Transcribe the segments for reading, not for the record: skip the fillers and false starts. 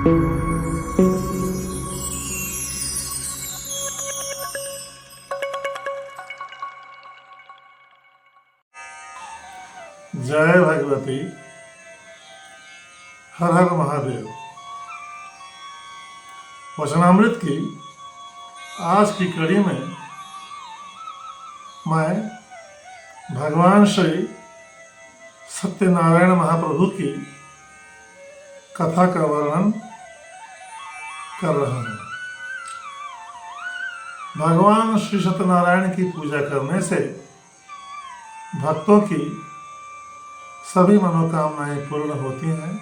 जय भगवती। हर हर महादेव। वचनामृत की आज की कड़ी में मैं भगवान श्री सत्यनारायण महाप्रभु की कथा का वर्णन कर रहा हूँ। भगवान श्री सत्यनारायण की पूजा करने से भक्तों की सभी मनोकामनाएं पूर्ण होती हैं।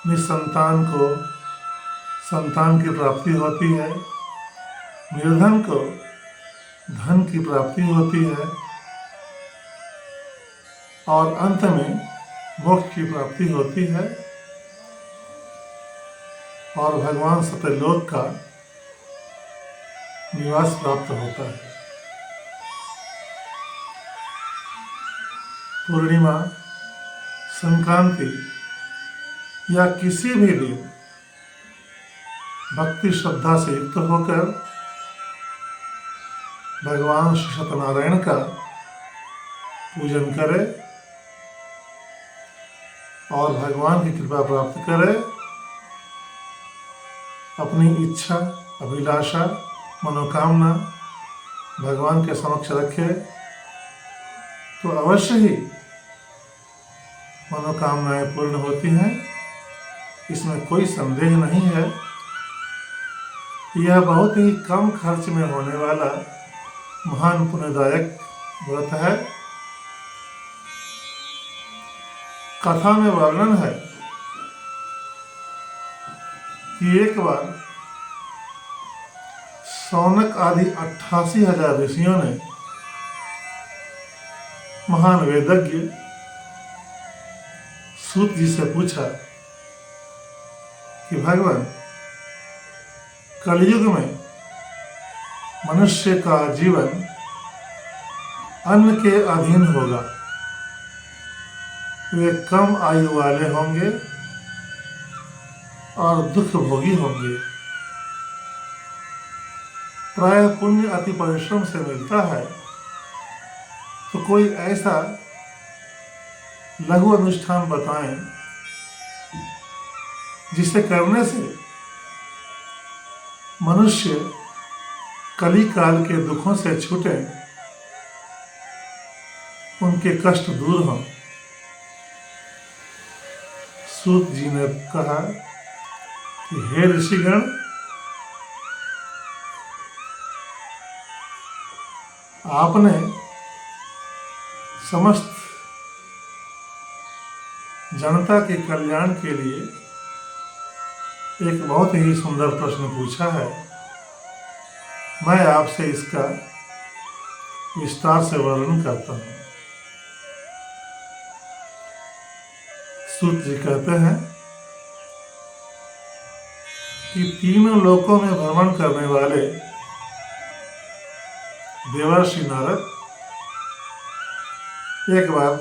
निसंतान को संतान की प्राप्ति होती है, निर्धन को धन की प्राप्ति होती है और अंत में मोक्ष की प्राप्ति होती है और भगवान सत्यलोक का निवास प्राप्त होता है। पूर्णिमा, संक्रांति या किसी भी दिन भक्ति श्रद्धा से युक्त होकर भगवान श्री सत्यनारायण का पूजन करे और भगवान की कृपा प्राप्त करे, अपनी इच्छा, अभिलाषा, मनोकामना भगवान के समक्ष रखे तो अवश्य ही मनोकामनाएं पूर्ण होती हैं। इसमें कोई संदेह नहीं है। यह बहुत ही कम खर्च में होने वाला महान पुण्यदायक व्रत है। कथा में वर्णन है कि एक बार शौनक आदि 88,000 ऋषियों ने महान वेदज्ञ सूत जी से पूछा कि भगवान, कलयुग में मनुष्य का जीवन अन्न के अधीन होगा। वे कम आयु वाले होंगे और दुख भोगी होंगे। प्राय पुण्य अति परिश्रम से मिलता है, तो कोई ऐसा लघु अनुष्ठान बताएं जिसे करने से मनुष्य कली काल के दुखों से छूटे, उनके कष्ट दूर हों। सूत जी ने कहा कि हे ऋषिगण, आपने समस्त जनता के कल्याण के लिए एक बहुत ही सुंदर प्रश्न पूछा है। मैं आपसे इसका विस्तार से वर्णन करता हूँ। सूत जी कहते हैं कि तीनों लोकों में भ्रमण करने वाले देवर्षि नारद एक बार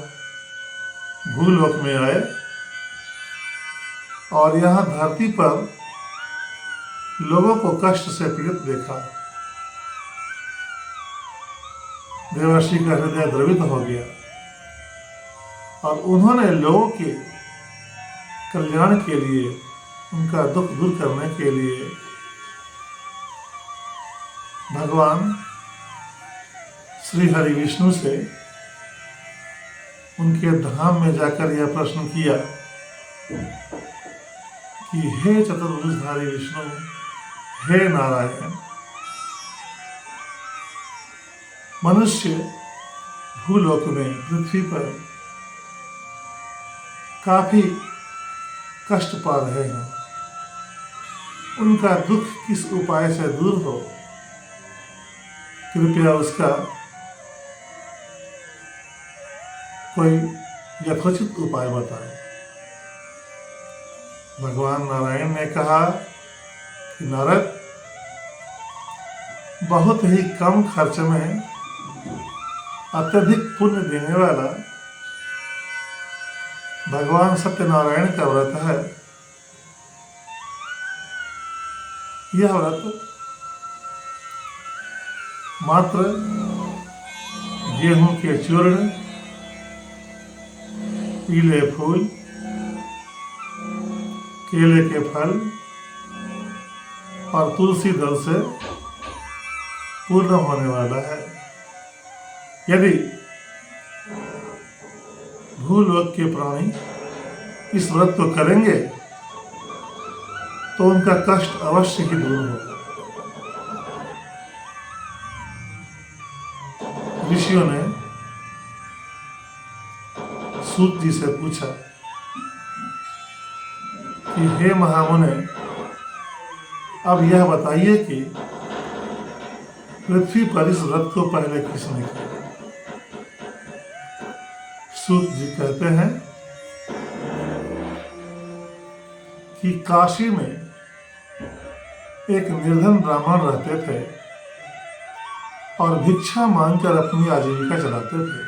भूलोक में आए और यहाँ धरती पर लोगों को कष्ट से पीड़ित देखा। देवर्षि का हृदय द्रवित हो गया और उन्होंने लोगों के कल्याण के लिए, उनका दुख दूर करने के लिए भगवान श्री हरि विष्णु से उनके धाम में जाकर यह प्रश्न किया कि हे चतुर्भुजधारी विष्णु, हे नारायण, मनुष्य भूलोक में, पृथ्वी पर काफी कष्ट पा रहे हैं। उनका दुख किस उपाय से दूर हो, कृपया उसका कोई यथोचित उपाय बताए। भगवान नारायण ने कहा कि नारद, बहुत ही कम खर्च में अत्यधिक पुण्य देने वाला भगवान सत्यनारायण का व्रत है। यह व्रत मात्र गेहूं के चूर्ण, पीले फूल, केले के फल और तुलसी दल से पूर्ण होने वाला है। यदि भूलोक के प्राणी इस व्रत को करेंगे तो उनका कष्ट अवश्य ही दूर होगा। ऋषियों ने सूत जी से पूछा कि हे महामुने, अब यह बताइए कि पृथ्वी पर इस व्रत को पहले किसने किया? सूत जी कहते हैं कि काशी में एक निर्धन ब्राह्मण रहते थे और भिक्षा मांगकर अपनी आजीविका चलाते थे।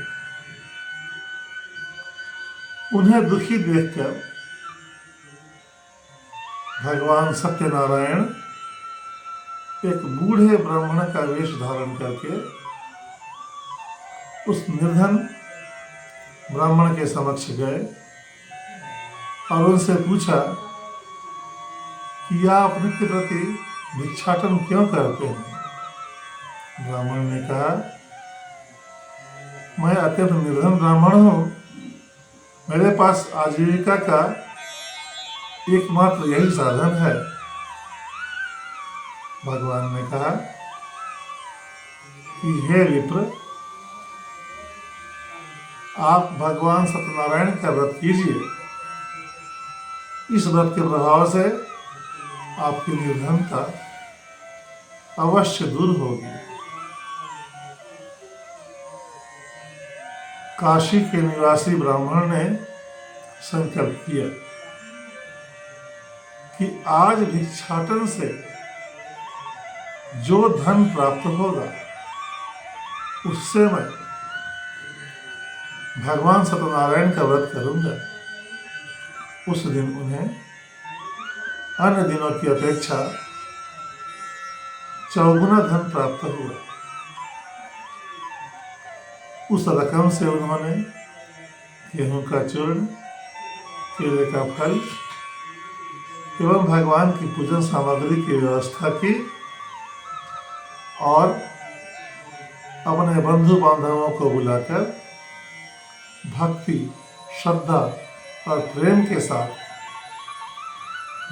उन्हें दुखी देखकर भगवान सत्यनारायण एक बूढ़े ब्राह्मण का वेश धारण करके उस निर्धन ब्राह्मण के समक्ष गए और उनसे पूछा कि आप नित्य प्रति भिक्षाटन क्यों करते हैं? ब्राह्मण ने कहा, मैं अत्यंत निर्धन ब्राह्मण हूं, मेरे पास आजीविका का एकमात्र यही साधन है। भगवान ने कहा कि हे विप्र, आप भगवान सत्यनारायण का व्रत कीजिए। इस व्रत के प्रभाव से आपकी निर्धनता अवश्य दूर होगी। काशी के निवासी ब्राह्मण ने संकल्प किया कि आज भिक्षाटन से जो धन प्राप्त होगा उससे मैं भगवान सत्यनारायण का व्रत करूंगा। उस दिन उन्हें अन्य दिनों की अपेक्षा चौगुना धन प्राप्त हुआ। उस रकम से उन्होंने गेहूं का चूर्ण, केले का फल एवं भगवान की पूजन सामग्री की व्यवस्था की और अपने बंधु बांधवों को बुलाकर भक्ति, श्रद्धा और प्रेम के साथ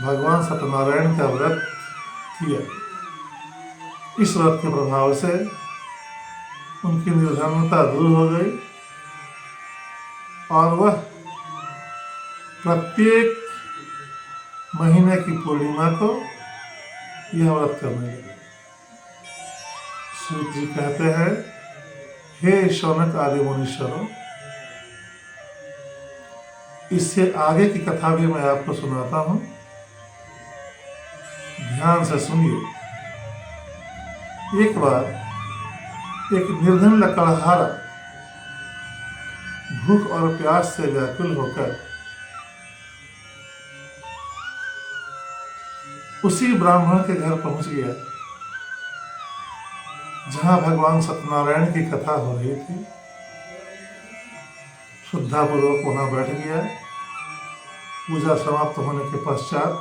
भगवान सत्यनारायण का व्रत किया। इस व्रत के प्रभाव से उनकी निर्धनता दूर हो गई और वह प्रत्येक महीने की पूर्णिमा को यह व्रत करने लगे। सूत जी कहते हैं, हे शौनक आदि मुनीश्वरों, इससे आगे की कथा भी मैं आपको सुनाता हूं, ध्यान से सुनिए। एक बार एक निर्धन लकड़हारा भूख और प्यास से व्याकुल होकर उसी ब्राह्मण के घर पहुंच गया जहां भगवान सत्यनारायण की कथा हो रही थी। श्रद्धापूर्वक वहां बैठ गया। पूजा समाप्त होने के पश्चात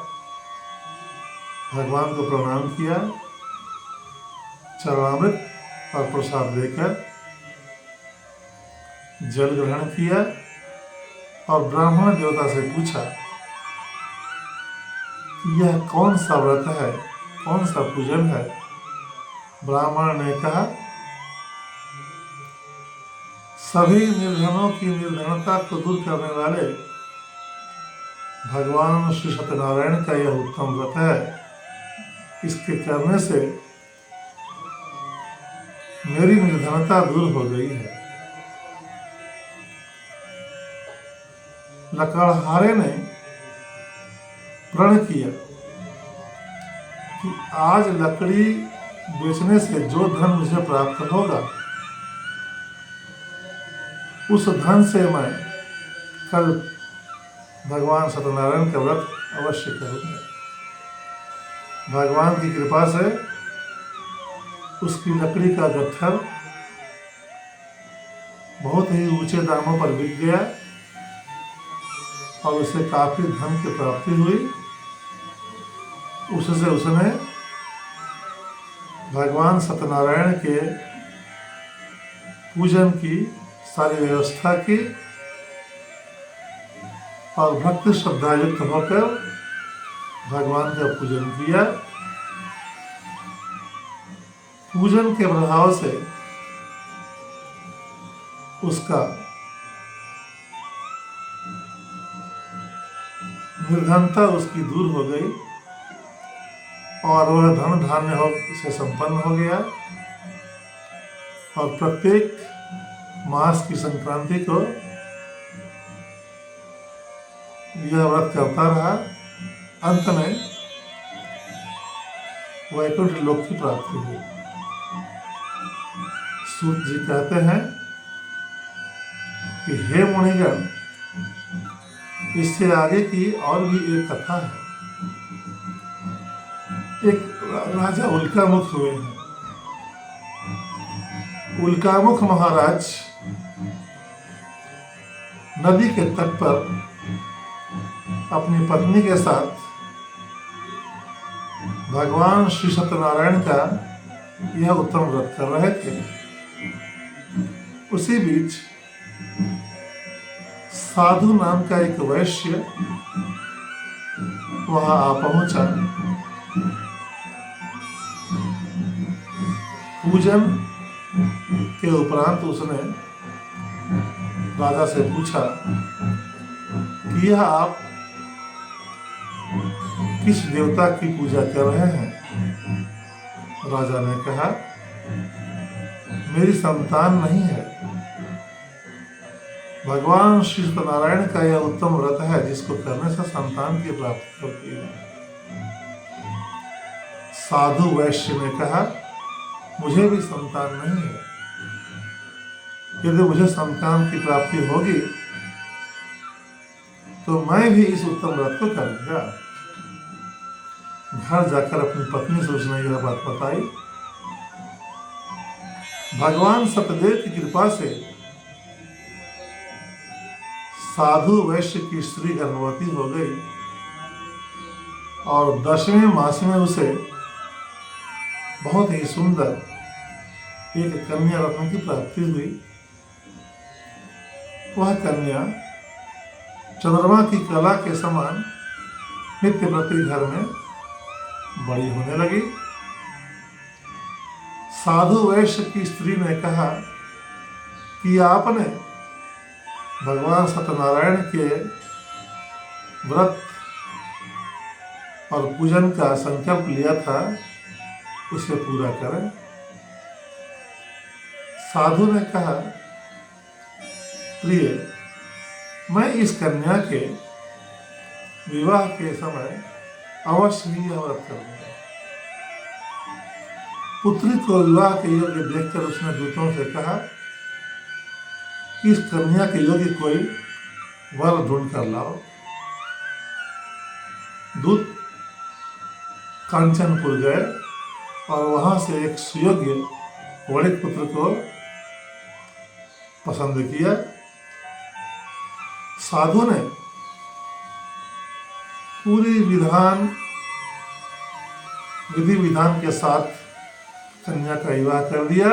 भगवान को प्रणाम किया, चरणामृत और प्रसाद देकर जल ग्रहण किया और ब्राह्मण देवता से पूछा कि यह कौन सा व्रत है, कौन सा पूजन है? ब्राह्मण ने कहा, सभी निर्धनों की निर्धनता को दूर करने वाले भगवान श्री सत्यनारायण का यह उत्तम व्रत है। इसके करने से मेरी निर्धनता दूर हो गई है। लकड़हारे ने प्रण किया कि आज लकड़ी बेचने से जो धन मुझे प्राप्त होगा उस धन से मैं कल भगवान सत्यनारायण का व्रत अवश्य करूंगा। भगवान की कृपा से उसकी लकड़ी का गट्ठर बहुत ही ऊंचे दामों पर बिक गया और उसे काफी धन की प्राप्ति हुई। उससे उसने भगवान सत्यनारायण के पूजन की सारी व्यवस्था की और भक्ति श्रद्धा युक्त होकर भगवान का पूजन किया। पूजन के प्रभाव से उसका निर्धनता उसकी दूर हो गई और वह धन धान्य हो से संपन्न हो गया और प्रत्येक मास की संक्रांति को यह व्रत करता रहा। अंत में वैकुंठ लोक की प्राप्ति हुई। सूत जी कहते हैं कि हे मुनिगण, इससे आगे की और भी एक कथा है। एक राजा उल्कामुख हुए हैं। उल्कामुख महाराज नदी के तट पर अपनी पत्नी के साथ भगवान श्री सत्यनारायण का यह उत्तम व्रत कर रहे थे। उसी बीच साधु नाम का एक वैश्य वहां आ पहुंचा। पूजन के उपरांत उसने राजा से पूछा कि यह आप किस देवता की पूजा कर रहे हैं? राजा ने कहा, मेरी संतान नहीं है। भगवान श्री सत्यनारायण का यह उत्तम व्रत है जिसको करने से संतान की प्राप्ति होती है। साधु वैश्य ने कहा, मुझे भी संतान नहीं है। यदि मुझे संतान की प्राप्ति होगी तो मैं भी इस उत्तम व्रत को करूंगा। घर जाकर अपनी पत्नी से उसने यह बात बताई। भगवान सत्यदेव की कृपा से साधु वैश्य की स्त्री गर्भवती हो गई और 10वें मास में उसे बहुत ही सुंदर एक कन्या रत्न की प्राप्ति हुई। वह कन्या चंद्रमा की कला के समान नित्य प्रति घर में बड़ी होने लगी। साधु वैश्य की स्त्री ने कहा कि आपने भगवान सत्यनारायण के व्रत और पूजन का संकल्प लिया था, उसे पूरा करें। साधु ने कहा, प्रिय, मैं इस कन्या के विवाह के समय अवश्य ही यह व्रत करूंगा। पुत्री को विवाह के योग्य देखकर उसने दूतों से कहा कि इस कन्या के योग्य कोई वर ढूंढ कर लाओ। दूत कांचनपुर गए और वहां से एक सुयोग्य वणिक पुत्र को पसंद किया। साधु ने पूरी विधि विधान के साथ कन्या का विवाह कर दिया,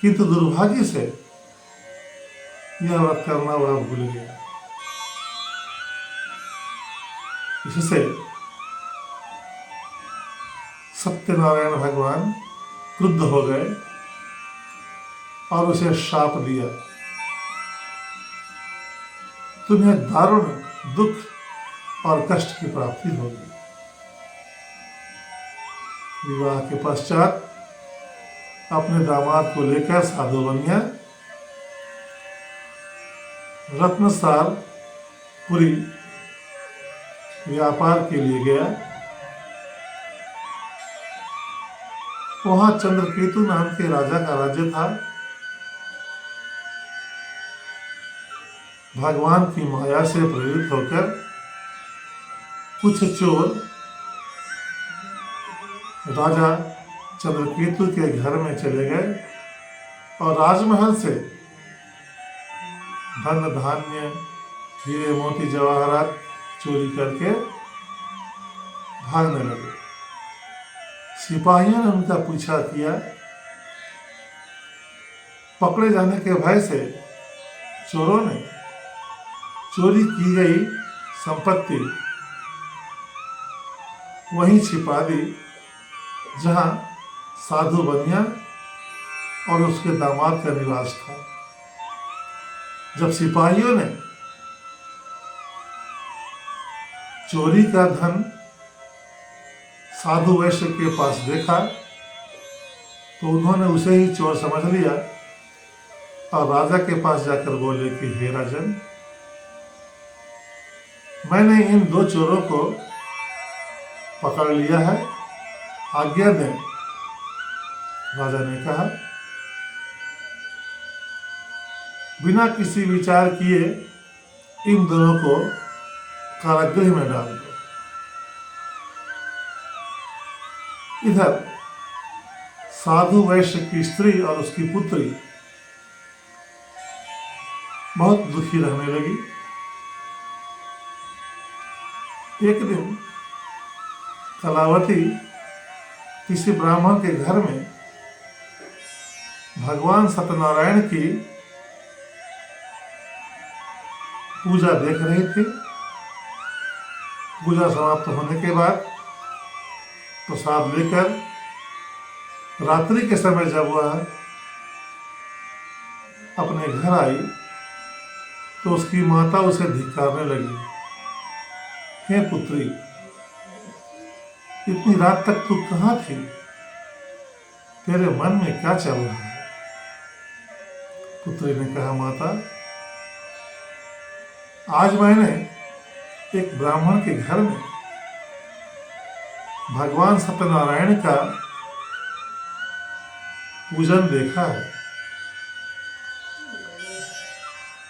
किंतु दुर्भाग्य से यह व्रत करना वह भूल गया। इससे सत्यनारायण भगवान क्रुद्ध हो गए और उसे शाप दिया, तुम्हें दारुण दुख और कष्ट की प्राप्ति होगी। विवाह के पश्चात अपने दामाद को लेकर साधु बनिया रत्नसार पुरी व्यापार के लिए गया। वहां चंद्रकेतु नाम के राजा का राज्य था। भगवान की माया से प्रेरित होकर कुछ चोर राजा चंद्रकेतु के घर में चले गए और राजमहल से धन धान्य हीरे मोती जवाहरात चोरी करके भागने लगे। सिपाहियों ने उनका पीछा किया। पकड़े जाने के भय से चोरों ने चोरी की गई संपत्ति वहीं छिपा दी जहां साधु बनिया और उसके दामाद का निवास था। जब सिपाहियों ने चोरी का धन साधु वैश्य के पास देखा तो उन्होंने उसे ही चोर समझ लिया और राजा के पास जाकर बोले कि हे राजन, मैंने इन दो चोरों को पकड़ लिया है, आज्ञा दें। राजा ने कहा, बिना किसी विचार किए इन दोनों को कारागृह में डाल दो। इधर साधु वैश्य की स्त्री और उसकी पुत्री बहुत दुखी रहने लगी। एक दिन कलावती किसी ब्राह्मण के घर में भगवान सत्यनारायण की पूजा देख रही थी। पूजा समाप्त होने के बाद प्रसाद लेकर रात्रि के समय जब वह अपने घर आई तो उसकी माता उसे धिक्कारने लगी। हे पुत्री, इतनी रात तक तू कहाँ थी? तेरे मन में क्या चल रहा है? पुत्री ने कहा, माता, आज मैंने एक ब्राह्मण के घर में भगवान सत्यनारायण का पूजन देखा है।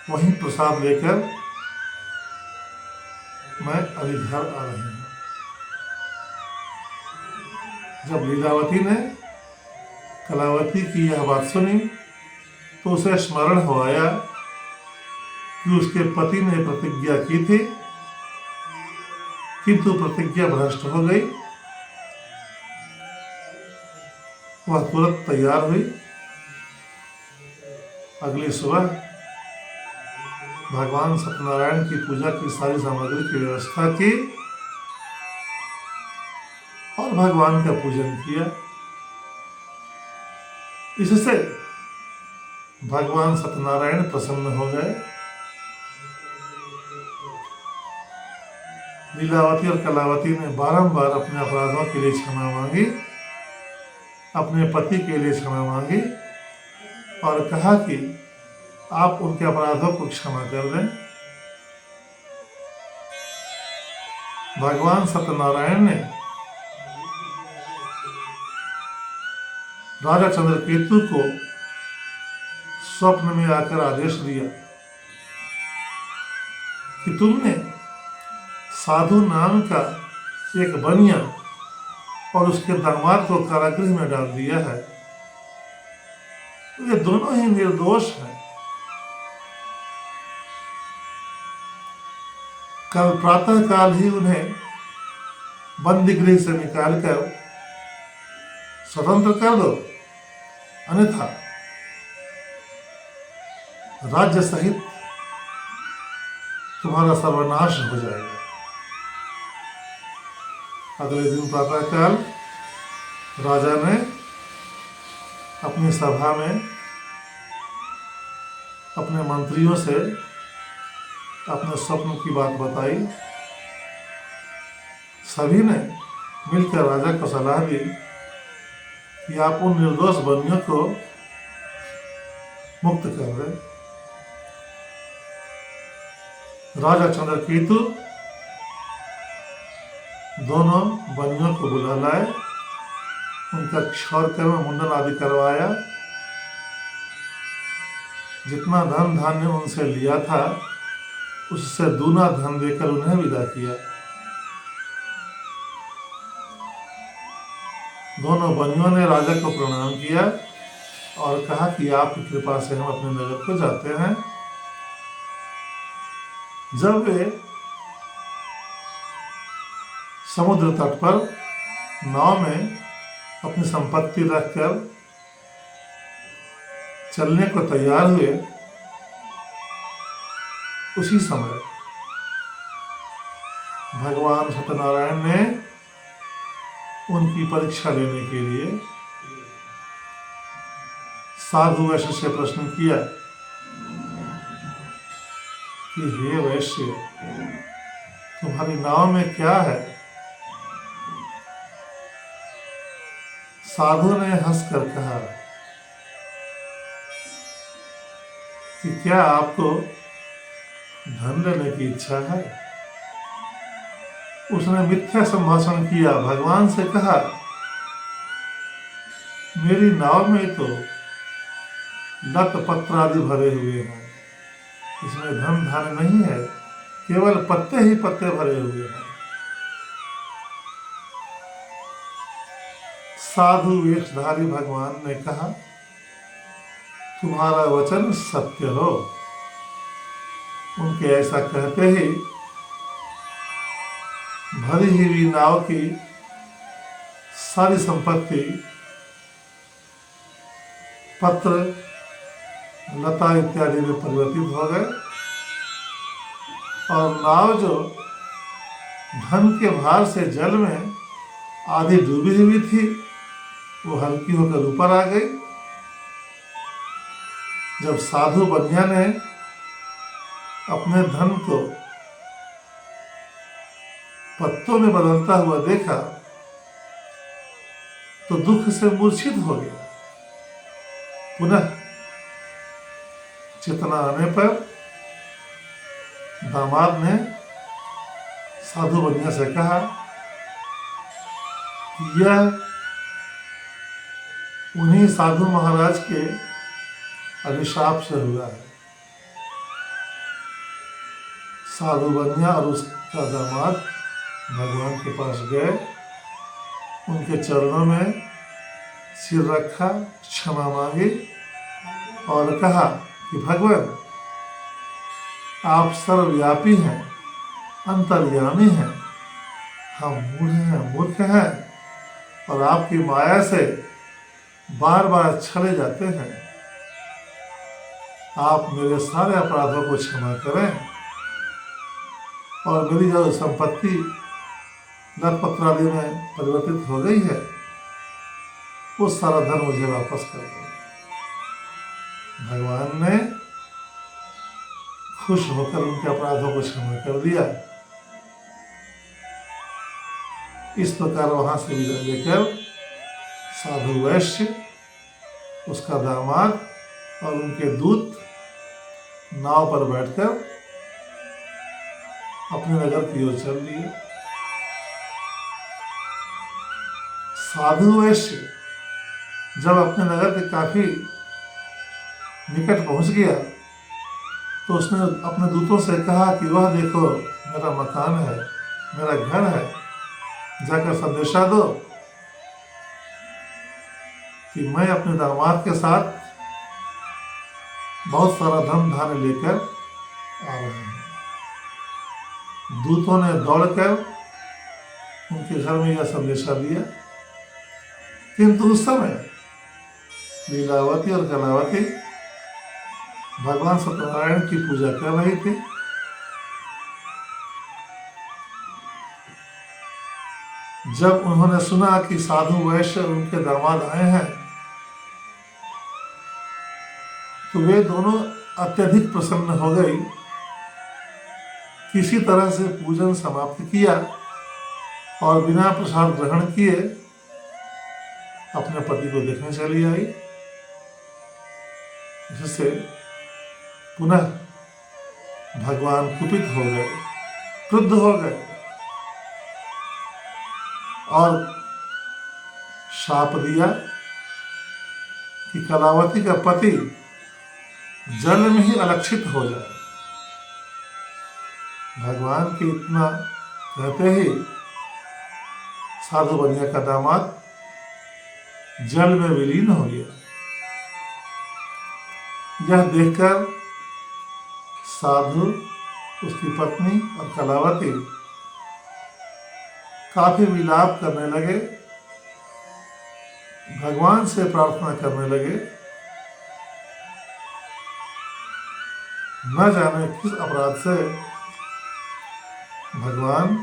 वहीं प्रसाद लेकर मैं अभी घर आ रही हूं। जब लीलावती ने कलावती की यह बात सुनी तो उसे स्मरण हो आया कि उसके पति ने प्रतिज्ञा की थी, किंतु प्रतिज्ञा भ्रष्ट हो गई। वह तुरंत तैयार हुई। अगली सुबह भगवान सत्यनारायण की पूजा की सारी सामग्री की व्यवस्था की और भगवान का पूजन किया। इससे भगवान सत्यनारायण प्रसन्न हो गए। लीलावती और कलावती ने बारंबार अपने अपराधों के लिए क्षमा मांगी, अपने पति के लिए क्षमा मांगी और कहा कि आप उनके अपराधों को क्षमा कर दें। भगवान सत्यनारायण ने राजा चंद्रकेतु को स्वप्न में आकर आदेश दिया कि तुमने साधु नाम का एक बनिया और उसके दामाद को कारागृह में डाल दिया है। ये दोनों ही निर्दोष हैं। कल प्रातः काल ही उन्हें बंदी गृह से निकालकर स्वतंत्र कर दो, अन्यथा राज्य सहित तुम्हारा सर्वनाश हो जाएगा। अगले दिन प्रातःकाल राजा ने अपनी सभा में अपने मंत्रियों से अपने स्वप्न की बात बताई। सभी ने मिलकर राजा को सलाह दी कि आप उन निर्दोष बंदियों को मुक्त कर दें। राजा चंद्रकेतु दोनों बनियों को बुला लाए, उनका क्षौर कर्म मुंडन आदि करवाया। जितना धन धान्य उनसे लिया था उससे दूना धन देकर उन्हें विदा किया। दोनों बनियों ने राजा को प्रणाम किया और कहा कि आपकी कृपा से हम अपने नगर को जाते हैं। जब वे समुद्र तट पर नाव में अपनी संपत्ति रखकर चलने को तैयार हुए, उसी समय भगवान सत्यनारायण ने उनकी परीक्षा लेने के लिए साधु वैश्य से प्रश्न किया कि हे वैश्य, तुम्हारी नाव में क्या है? साधु ने हंसकर कहा कि क्या आपको धन लेने की इच्छा है? उसने मिथ्या संभाषण किया, भगवान से कहा, मेरी नाव में तो लत पत्र आदि भरे हुए हैं, इसमें धन धान्य नहीं है, केवल पत्ते ही पत्ते भरे हुए हैं। साधु वेशधारी भगवान ने कहा, तुम्हारा वचन सत्य हो। उनके ऐसा कहते ही भरी हुई नाव की सारी संपत्ति पत्र लता इत्यादि में परिवर्तित हो गए और नाव जो धन के भार से जल में आधी डूबी हुई थी, वो हल्की होकर ऊपर आ गई। जब साधु बनिया ने अपने धन को पत्तों में बदलता हुआ देखा तो दुख से मूर्छित हो गया। पुनः चेतना आने पर दामाद ने साधु बनिया से कहा कि यह उन्हीं साधु महाराज के अभिशाप से हुआ है। साधु बनिया और उसका दामाद भगवान के पास गए, उनके चरणों में सिर रखा, क्षमा मांगी और कहा कि भगवान, आप सर्वव्यापी हैं, अंतर्यामी हैं, हम मूर्ख हैं और आपकी माया से बार बार छले जाते हैं। आप मेरे सारे अपराधों को क्षमा करें और मेरी जो संपत्ति लत पत्र आदि में परिवर्तित हो गई है, वो सारा धन मुझे वापस कर दो। भगवान ने खुश होकर उनके अपराधों को क्षमा कर दिया। इस प्रकार वहां से विदा लेकर साधु वैश्य, उसका दामाद और उनके दूत नाव पर बैठकर अपने नगर की ओर चल दिए। साधु वैश्य जब अपने नगर के काफी निकट पहुंच गया तो उसने अपने दूतों से कहा कि वह देखो, मेरा मकान है, मेरा घर है, जाकर संदेशा दो कि मैं अपने दामाद के साथ बहुत सारा धन धान्य लेकर आ रहा हूं। दूतों ने दौड़कर उनके घर में यह संदेशा दिया, किंतु उस समय लीलावती और कलावती भगवान सत्यनारायण की पूजा कर रही थी। जब उन्होंने सुना कि साधु वैश्य और उनके दामाद आए हैं तो वे दोनों अत्यधिक प्रसन्न हो गई। किसी तरह से पूजन समाप्त किया और बिना प्रसाद ग्रहण किए अपने पति को देखने चली आई, जिससे पुनः भगवान कुपित हो गए, क्रुद्ध हो गए और शाप दिया कि कलावती का पति जल में ही अलक्षित हो जाए। भगवान के इतना कहते ही साधु बनिया का दामाद जल में विलीन हो गया। यह देखकर साधु, उसकी पत्नी और कलावती काफी विलाप करने लगे, भगवान से प्रार्थना करने लगे। न जाने किस अपराध से भगवान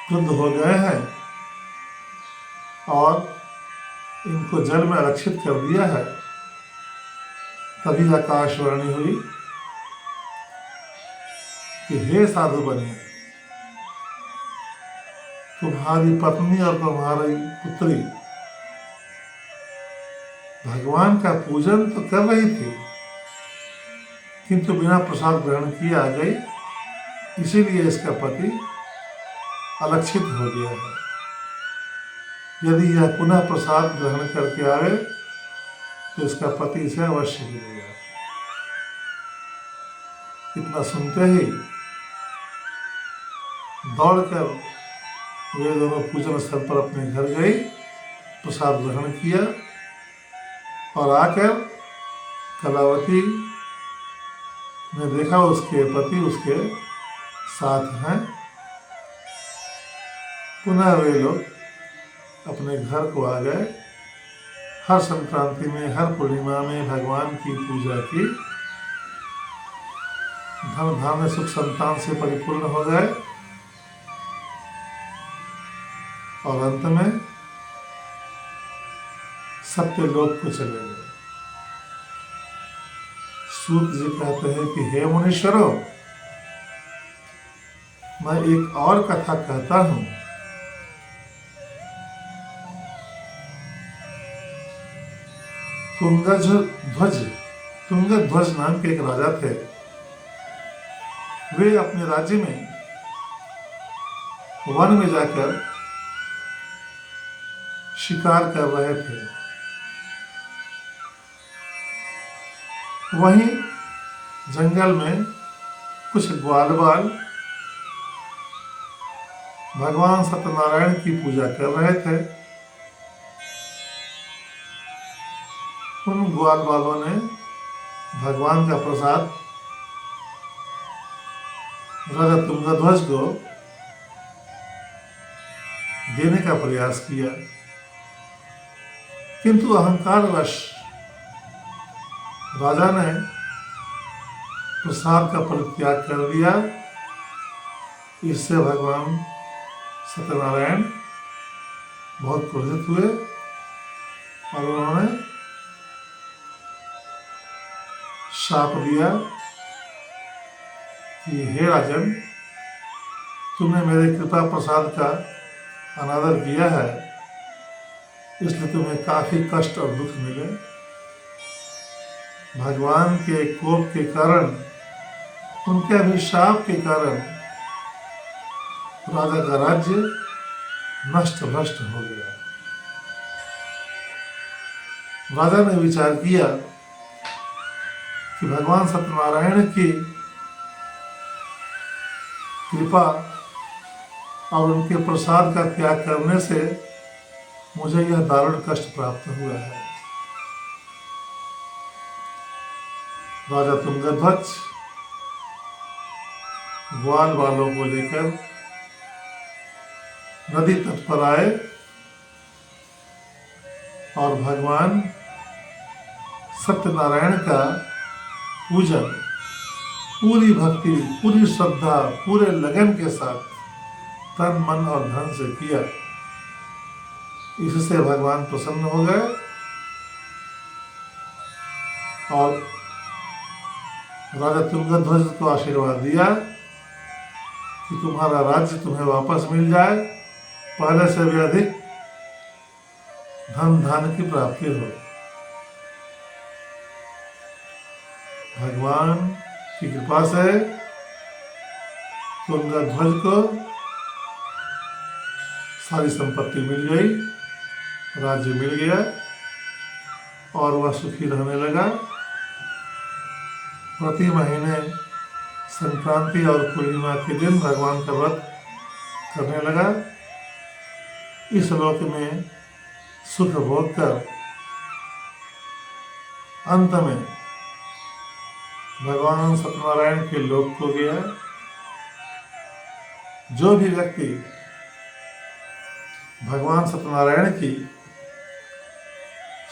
क्रुद्ध हो गए हैं और इनको जल में आरक्षित कर दिया है। तभी आकाशवाणी हुई कि हे साधु बने, तुम्हारी पत्नी और तुम्हारी पुत्री भगवान का पूजन तो कर रही थी, किंतु बिना प्रसाद ग्रहण किए आ गई, इसीलिए इसका पति अलक्षित हो गया है। यदि यह पुनः प्रसाद ग्रहण करके आए तो इसका पति इसे अवश्य मिलेगा। इतना सुनते ही दौड़कर वे दोनों पूजन स्थल पर अपने घर गई, प्रसाद ग्रहण किया और आकर कलावती ने देखा उसके पति उसके साथ हैं। पुनः वे लोग अपने घर को आ गए। हर संक्रांति में, हर पूर्णिमा में भगवान की पूजा की, धन धान्य सुख संतान से परिपूर्ण हो गए और अंत में सत्य लोक को चले गए। सूत जी कहते हैं कि हे मुनीश्वरों, मैं एक और कथा कहता हूं। तुंगध्वज नाम के एक राजा थे। वे अपने राज्य में वन में जाकर शिकार कर रहे थे। वहीं जंगल में कुछ ग्वाल भगवान सत्यनारायण की पूजा कर रहे थे। उन ग्वालों ने भगवान का प्रसाद राजा तुंगध्वज को देने का प्रयास किया, किंतु अहंकारवश राजा ने प्रसाद का परित्याग कर दिया। इससे भगवान सत्यनारायण बहुत क्रोधित हुए और उन्होंने शाप दिया कि हे राजन, तुमने मेरे कृपा प्रसाद का अनादर किया है, इसलिए तुम्हें काफी कष्ट और दुख मिले। भगवान के कोप के कारण, उनके अभिशाप के कारण राजा का राज्य नष्ट भ्रष्ट हो गया। राजा ने विचार किया कि भगवान सत्यनारायण की कृपा और उनके प्रसाद का त्याग करने से मुझे यह दारुण कष्ट प्राप्त हुआ है। राजा तुंगध्वज ग्वाल वालों को लेकर नदी तट पर आए और भगवान सत्यनारायण का पूजन पूरी भक्ति, पूरी श्रद्धा, पूरे लगन के साथ तन मन और धन से किया। इससे भगवान प्रसन्न हो गए और राजा तुंगध्वज को आशीर्वाद दिया कि तुम्हारा राज्य तुम्हें वापस मिल जाए, पहले से भी अधिक धन धान्य की प्राप्ति हो। भगवान की कृपा से तुंगध्वज को सारी संपत्ति मिल गई, राज्य मिल गया और वह सुखी रहने लगा। प्रति महीने संक्रांति और पूर्णिमा के दिन भगवान का व्रत करने लगा। इस लोक में सुख भोग कर अंत में भगवान सत्यनारायण के लोक को गया। जो भी व्यक्ति भगवान सत्यनारायण की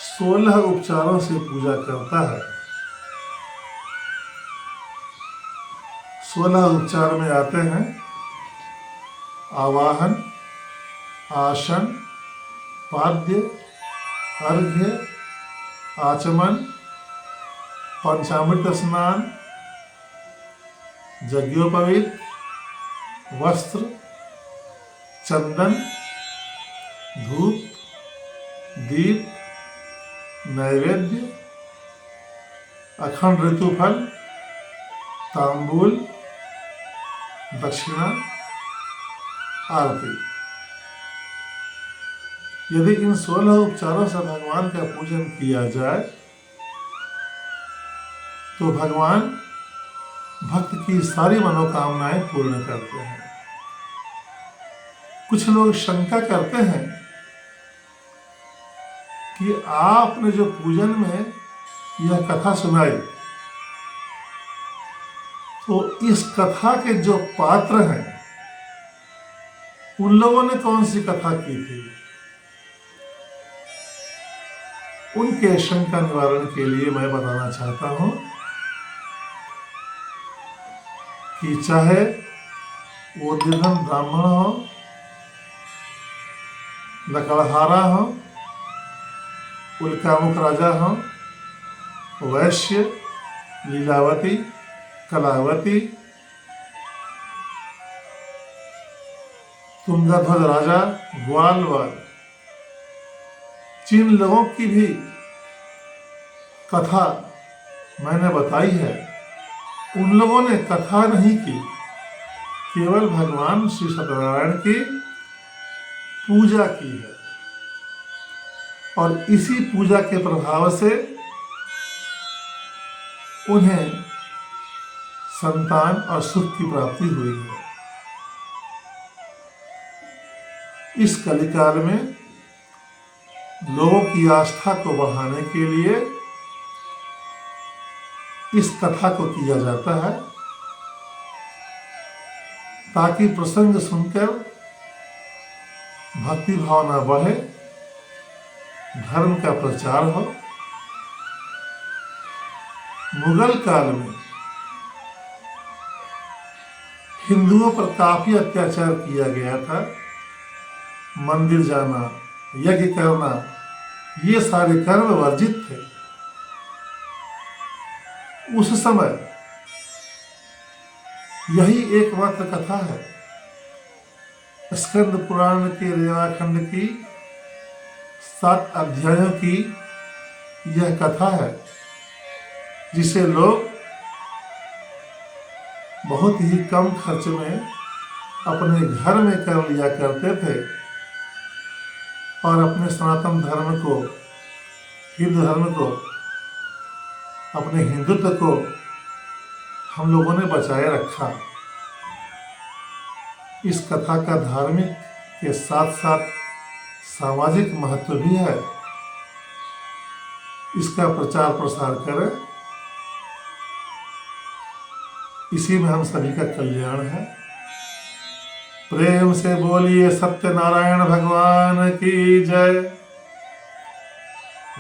16 उपचारों से पूजा करता है, 16 उपचार में आते हैं आवाहन, आसन, पाद्य, अर्घ्य, आचमन, पंचामृत स्नान, यज्ञोपवीत, वस्त्र, चंदन, धूप, दीप, नैवेद्य, अखंड ऋतुफल, तांबूल, दक्षिणा, आरती। यदि इन 16 उपचारों से भगवान का पूजन किया जाए तो भगवान भक्त की सारी मनोकामनाएं पूर्ण करते हैं। कुछ लोग शंका करते हैं कि आपने जो पूजन में यह कथा सुनाई, तो इस कथा के जो पात्र हैं उन लोगों ने कौन सी कथा की थी? उनके शंका निवारण के लिए मैं बताना चाहता हूं कि चाहे वो निर्धन ब्राह्मण हो, लकड़हारा हो, उल्कामुख राजा हो, वैश्य, लीलावती, कलावती, तुंगध्वज राजा, ग्वालवाल, जिन लोगों की भी कथा मैंने बताई है, उन लोगों ने कथा नहीं की, केवल भगवान श्री सत्यनारायण की पूजा की है। और इसी पूजा के प्रभाव से उन्हें संतान और सुख की प्राप्ति हुई है। इस कलिकाल में लोगों की आस्था को बढ़ाने के लिए इस कथा को किया जाता है, ताकि प्रसंग सुनकर भक्ति भावना बढ़े, धर्म का प्रचार हो। मुगल काल में हिंदुओं पर काफी अत्याचार किया गया था। मंदिर जाना, यज्ञ करना, ये सारे कर्म वर्जित थे। उस समय यही एकमात्र कथा है। स्कंद पुराण के रेवाखंड की 7 अध्यायों की यह कथा है, जिसे लोग बहुत ही कम खर्च में अपने घर में कर लिया करते थे और अपने सनातन धर्म को, हिंदू धर्म को, अपने हिंदुत्व को हम लोगों ने बचाए रखा। इस कथा का धार्मिक के साथ साथ सामाजिक महत्व भी है। इसका प्रचार प्रसार करें, इसी में हम सभी का कल्याण है। प्रेम से बोलिए सत्यनारायण भगवान की जय,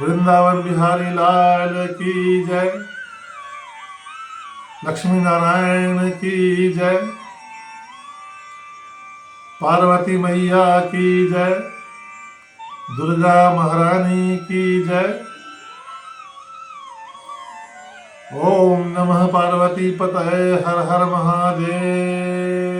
वृंदावन बिहारी लाल की जय, लक्ष्मी नारायण की जय, पार्वती मैया की जय, दुर्गा महारानी की जय। ओम नमः पार्वती पतये, हर हर महादेव।